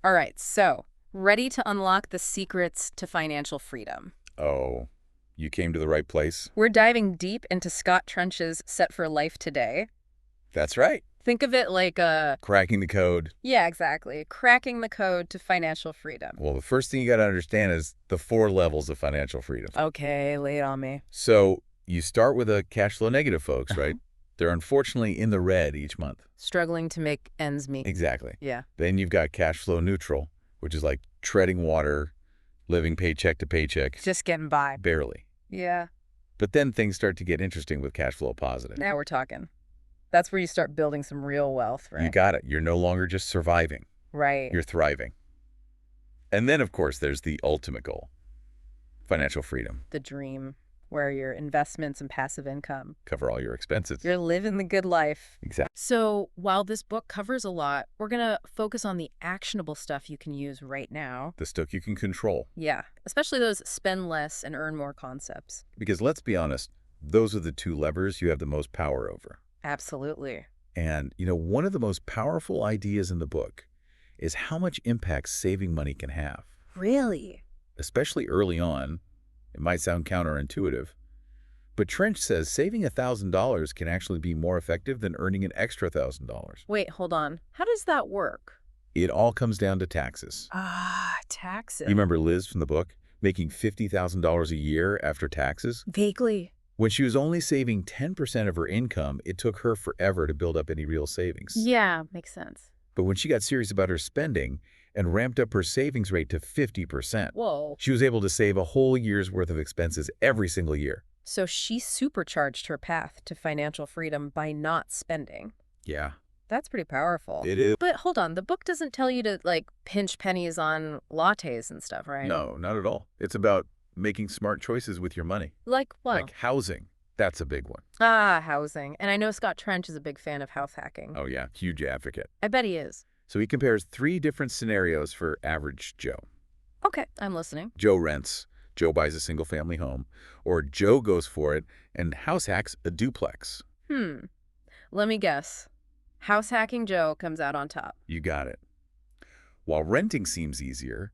All right, so ready to unlock the secrets to financial freedom. Oh, you came to the right place? We're diving deep into Scott Trench's Set for Life today. That's right. Think of it like a, Cracking the code. yeah, exactly, cracking the code to financial freedom. Well, the first thing you got to understand is the 4 levels of financial freedom. Okay, lay it on me. So you start with a cash flow negative folks, right? They're unfortunately in the red each month. Struggling to make ends meet. Exactly. Yeah. Then you've got cash flow neutral, which is like treading water, living paycheck to paycheck. Just getting by. Barely. Yeah. But then things start to get interesting with cash flow positive. Now we're talking. That's where you start building some real wealth, right? You got it. You're no longer just surviving. Right. You're thriving. And then, of course, there's the ultimate goal, financial freedom. The dream, where your investments and passive income. Cover all your expenses. You're living the good life. Exactly. So while this book covers a lot, we're going to focus on the actionable stuff you can use right now. The stuff you can control. Yeah, especially those spend less and earn more concepts. Because let's be honest, those are the 2 levers you have the most power over. Absolutely. And, one of the most powerful ideas in the book is how much impact saving money can have. Really? Especially early on. It might sound counterintuitive, but Trench says saving $1,000 can actually be more effective than earning an extra $1,000. Wait, hold on. How does that work? It all comes down to taxes. Taxes. You remember Liz from the book making $50,000 a year after taxes? Vaguely. When she was only saving 10% of her income, it took her forever to build up any real savings. Yeah, makes sense. But when she got serious about her spending and ramped up her savings rate to 50%, Whoa. she was able to save a whole year's worth of expenses every single year. So she supercharged her path to financial freedom by not spending. Yeah. That's pretty powerful. It is. But hold on, the book doesn't tell you to, pinch pennies on lattes and stuff, right? No, not at all. It's about making smart choices with your money. Like what? Like housing. That's a big one. Housing. And I know Scott Trench is a big fan of house hacking. Oh, yeah. Huge advocate. I bet he is. So he compares 3 different scenarios for average Joe. Okay, I'm listening. Joe rents. Joe buys a single-family home. Or Joe goes for it and house hacks a duplex. Let me guess. House hacking Joe comes out on top. You got it. While renting seems easier,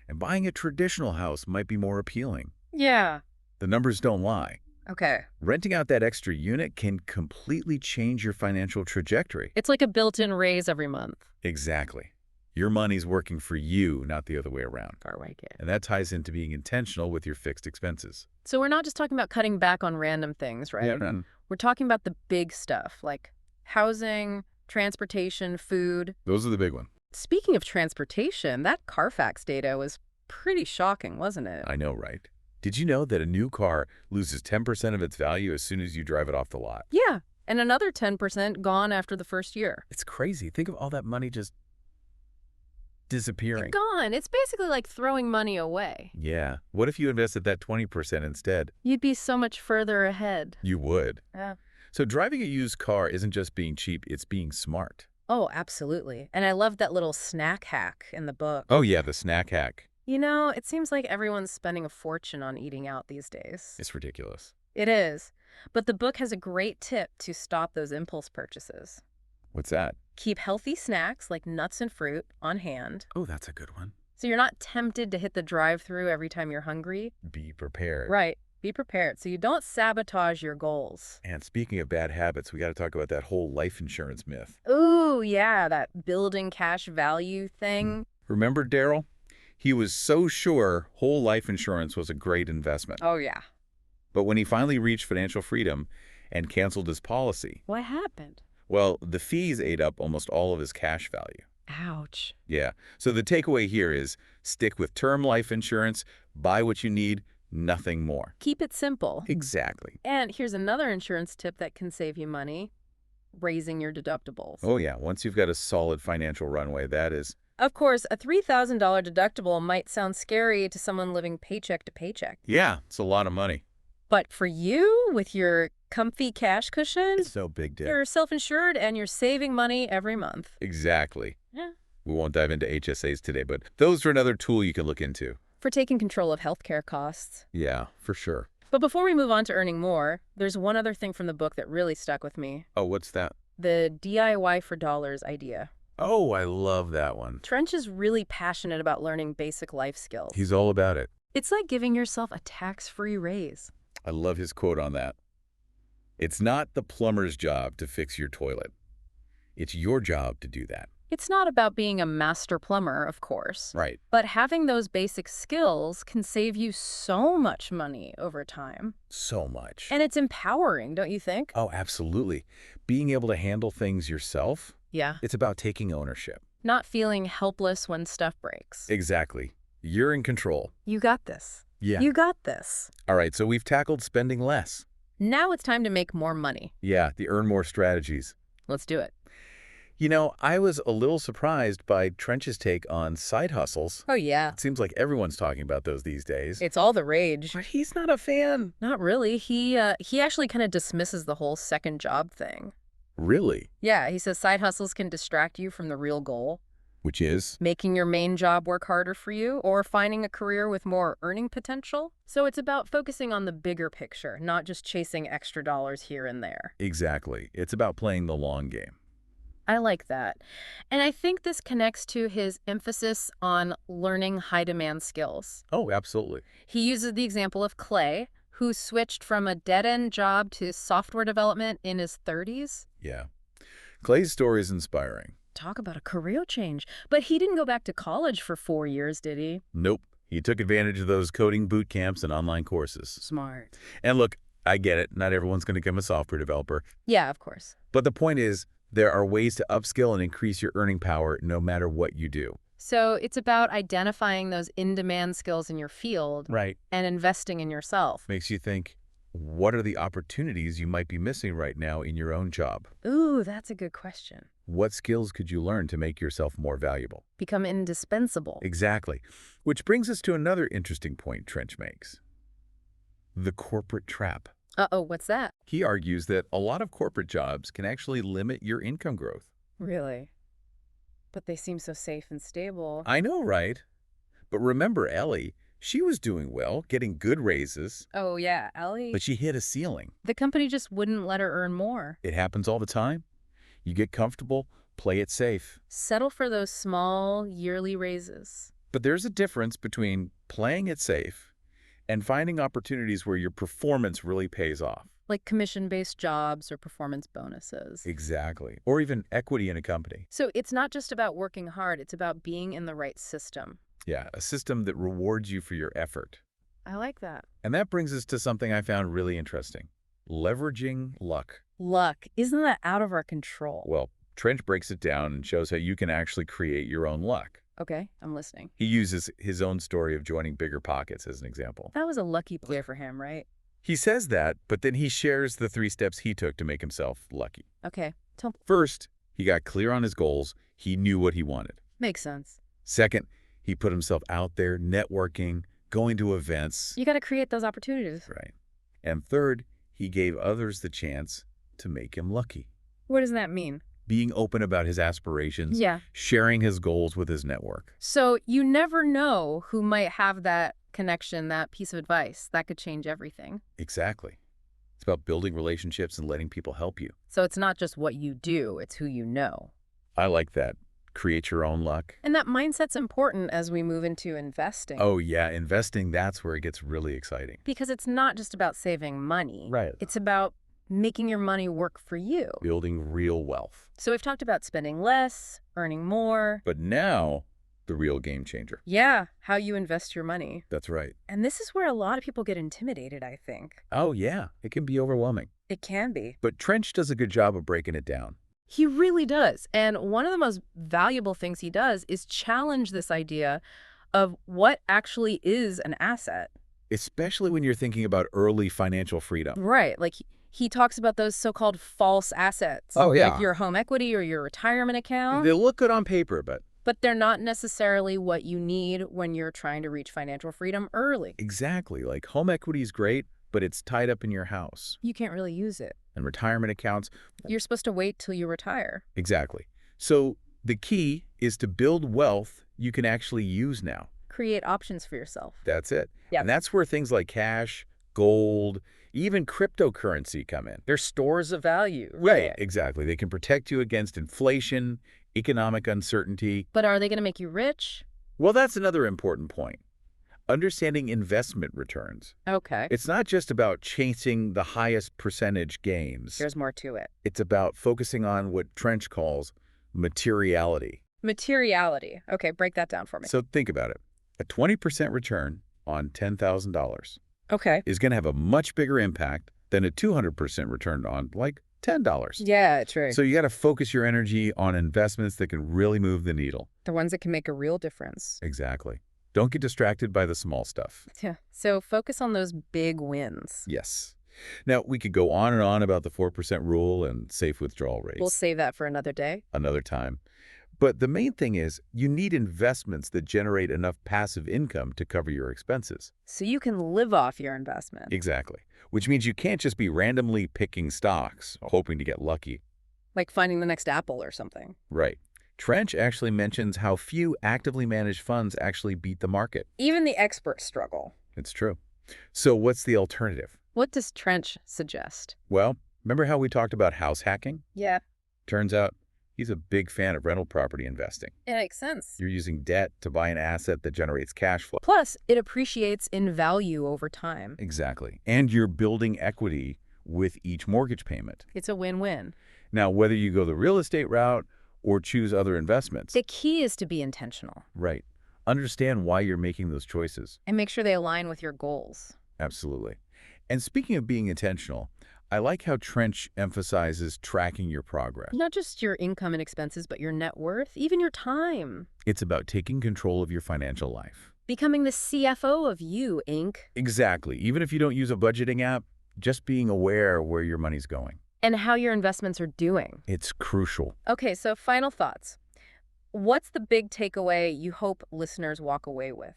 and buying a traditional house might be more appealing. Yeah. The numbers don't lie. Okay. Renting out that extra unit can completely change your financial trajectory. It's like a built-in raise every month. Exactly. Your money's working for you, not the other way around. I like it. And that ties into being intentional with your fixed expenses. So we're not just talking about cutting back on random things, right? Yeah. We're talking about the big stuff, like housing, transportation, food. Those are the big ones. Speaking of transportation, that Carfax data was pretty shocking, wasn't it? I know, right? Did you know that a new car loses 10% of its value as soon as you drive it off the lot? Yeah, and another 10% gone after the first year. It's crazy. Think of all that money just disappearing. Gone. It's basically like throwing money away. Yeah. What if you invested that 20% instead? You'd be so much further ahead. You would. Yeah. So driving a used car isn't just being cheap, it's being smart. Oh, absolutely. And I love that little snack hack in the book. Oh yeah, the snack hack. You know, it seems like everyone's spending a fortune on eating out these days. It's ridiculous. It is. But the book has a great tip to stop those impulse purchases. What's that? Keep healthy snacks like nuts and fruit on hand, Oh, that's a good one. so you're not tempted to hit the drive-through every time you're hungry. Be prepared. Right. Be prepared so you don't sabotage your goals. And speaking of bad habits, we got to talk about that whole life insurance myth. Ooh, yeah, that building cash value thing. Remember Daryl? He was so sure whole life insurance was a great investment. Oh, yeah. But when he finally reached financial freedom and canceled his policy, What happened? well, the fees ate up almost all of his cash value. Ouch. Yeah. So the takeaway here is stick with term life insurance, buy what you need, nothing more. Keep it simple. Exactly. And here's another insurance tip that can save you money: raising your deductibles. Oh, yeah. Once you've got a solid financial runway, that is. Of course, a $3,000 deductible might sound scary to someone living paycheck to paycheck. Yeah, it's a lot of money. But for you, with your comfy cash cushion, It's no big deal. you're self-insured and you're saving money every month. Exactly. Yeah. We won't dive into HSAs today, but those are another tool you can look into. For taking control of healthcare costs. Yeah, for sure. But before we move on to earning more, there's one other thing from the book that really stuck with me. Oh, what's that? The DIY for dollars idea. Oh, I love that one. Trench is really passionate about learning basic life skills. He's all about it. It's like giving yourself a tax-free raise. I love his quote on that. It's not the plumber's job to fix your toilet. It's your job to do that. It's not about being a master plumber, of course, Right. but having those basic skills can save you so much money over time. So much. And it's empowering, don't you think? Oh, absolutely. Being able to handle things yourself, Yeah. it's about taking ownership. Not feeling helpless when stuff breaks. Exactly. You're in control. You got this. Yeah. You got this. All right, so we've tackled spending less. Now it's time to make more money. Yeah, the earn more strategies. Let's do it. You know, I was a little surprised by Trench's take on side hustles. Oh, yeah. It seems like everyone's talking about those these days. It's all the rage. But he's not a fan. Not really. He actually kind of dismisses the whole second job thing. Really? Yeah, he says side hustles can distract you from the real goal, Which is? making your main job work harder for you or finding a career with more earning potential. So it's about focusing on the bigger picture, not just chasing extra dollars here and there. Exactly. It's about playing the long game. I like that. And I think this connects to his emphasis on learning high-demand skills. Oh, absolutely. He uses the example of Clay, who switched from a dead-end job to software development in his 30s. Yeah. Clay's story is inspiring. Talk about a career change. But he didn't go back to college for 4 years, did he? Nope. He took advantage of those coding boot camps and online courses. Smart. And look, I get it. Not everyone's going to become a software developer. Yeah, of course. But the point is, there are ways to upskill and increase your earning power no matter what you do. So it's about identifying those in-demand skills in your field Right. and investing in yourself. Makes you think, what are the opportunities you might be missing right now in your own job? Ooh, that's a good question. What skills could you learn to make yourself more valuable? Become indispensable. Exactly. Which brings us to another interesting point Trench makes. The corporate trap. Uh-oh, what's that? He argues that a lot of corporate jobs can actually limit your income growth. Really? But they seem so safe and stable. I know, right? But remember Ellie, she was doing well, getting good raises, Oh, yeah, Ellie. but she hit a ceiling. The company just wouldn't let her earn more. It happens all the time. You get comfortable, play it safe. Settle for those small yearly raises. But there's a difference between playing it safe and finding opportunities where your performance really pays off. Like commission-based jobs or performance bonuses. Exactly. Or even equity in a company. So it's not just about working hard, it's about being in the right system. Yeah, a system that rewards you for your effort. I like that. And that brings us to something I found really interesting. Leveraging luck. Luck, isn't that out of our control? Well, Trench breaks it down and shows how you can actually create your own luck. Okay, I'm listening. He uses his own story of joining BiggerPockets as an example. That was a lucky play for him, right? He says that, but then he shares the 3 steps he took to make himself lucky. Okay, First, he got clear on his goals. He knew what he wanted. makes sense. Second, he put himself out there, networking, going to events. You got to create those opportunities. Right. And third, he gave others the chance to make him lucky. What does that mean? Being open about his aspirations, Yeah. sharing his goals with his network. So you never know who might have that connection, that piece of advice. That could change everything. Exactly. It's about building relationships and letting people help you. So it's not just what you do, it's who you know. I like that. Create your own luck. And that mindset's important as we move into investing. Oh, yeah. Investing, that's where it gets really exciting. Because it's not just about saving money. Right. It's about making your money work for you. Building real wealth. So we've talked about spending less, earning more. But now, the real game changer. Yeah, how you invest your money. That's right. And this is where a lot of people get intimidated, I think. Oh, yeah. It can be overwhelming. It can be. But Trench does a good job of breaking it down. He really does. And one of the most valuable things he does is challenge this idea of what actually is an asset. Especially when you're thinking about early financial freedom. Right. Like he talks about those so-called false assets. Oh, yeah. Like your home equity or your retirement account. They look good on paper, But they're not necessarily what you need when you're trying to reach financial freedom early. exactly. Like home equity is great, but it's tied up in your house. You can't really use it. And retirement accounts, You're supposed to wait till you retire. exactly. So the key is to build wealth you can actually use now. Create options for yourself. That's it. Yeah. And that's where things like cash, gold, even cryptocurrency come in. They're stores of value. Right. Exactly. They can protect you against inflation, economic uncertainty. But are they going to make you rich? Well, that's another important point. Understanding investment returns. Okay. It's not just about chasing the highest percentage gains. There's more to it. It's about focusing on what Trench calls materiality. Materiality. Okay, break that down for me. So think about it. A 20% return on $10,000 Okay. is going to have a much bigger impact than a 200% return on, like, $10. Yeah, true. So you got to focus your energy on investments that can really move the needle. The ones that can make a real difference. Exactly. Don't get distracted by the small stuff. Yeah. So focus on those big wins. Yes. Now, we could go on and on about the 4% rule and safe withdrawal We'll rates save that for another day. another time. But the main thing is you need investments that generate enough passive income to cover your expenses. So you can live off your investment. Exactly. Which means you can't just be randomly picking stocks, hoping to get lucky. Like finding the next Apple or something. Right. Trench actually mentions how few actively managed funds actually beat the market. Even the experts struggle. It's true. So what's the alternative? What does Trench suggest? Well, remember how we talked about house hacking? Yeah, Turns out he's a big fan of rental property investing. it makes sense. You're using debt to buy an asset that generates cash flow. Plus, it appreciates in value over time. Exactly. And you're building equity with each mortgage payment. It's a win-win. Now, whether you go the real estate route or choose other investments, The key is to be intentional right, understand why you're making those choices. and make sure they align with your goals. Absolutely. And speaking of being intentional, I like how Trench emphasizes tracking your progress. Not just your income and expenses, but your net worth, even your time. It's about taking control of your financial life. Becoming the CFO of you, Inc. Exactly. Even if you don't use a budgeting app, just being aware where your money's going. And how your investments are doing. It's crucial. Okay, so final thoughts. What's the big takeaway you hope listeners walk away with?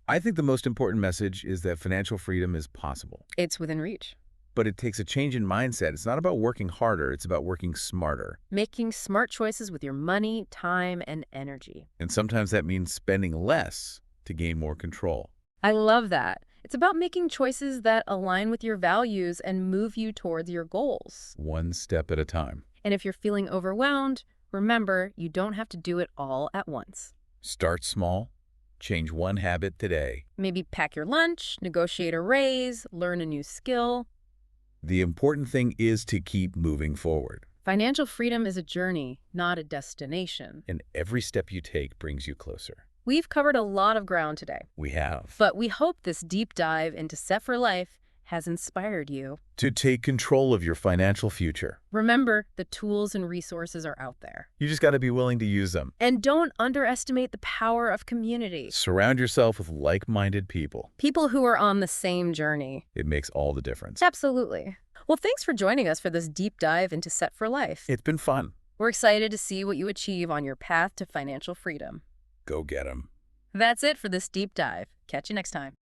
I think the most important message is that financial freedom is possible. It's within reach. But it takes a change in mindset. It's not about working harder, it's about working smarter. Making smart choices with your money, time, and energy. And sometimes that means spending less to gain more control. I love that. It's about making choices that align with your values and move you towards your goals. One step at a time. And if you're feeling overwhelmed, remember, you don't have to do it all at once. Start small. Change one habit today. Maybe pack your lunch, negotiate a raise, learn a new skill. The important thing is to keep moving forward. Financial freedom is a journey, not a destination. And every step you take brings you closer. We've covered a lot of ground today, We have. but we hope this deep dive into Set for Life has inspired you. To take control of your financial future. Remember, the tools and resources are out there. You just got to be willing to use them. And don't underestimate the power of community. Surround yourself with like-minded people. People who are on the same journey. It makes all the difference. Absolutely. Well, thanks for joining us for this deep dive into Set for Life. It's been fun. We're excited to see what you achieve on your path to financial freedom. Go get 'em. That's it for this deep dive. Catch you next time.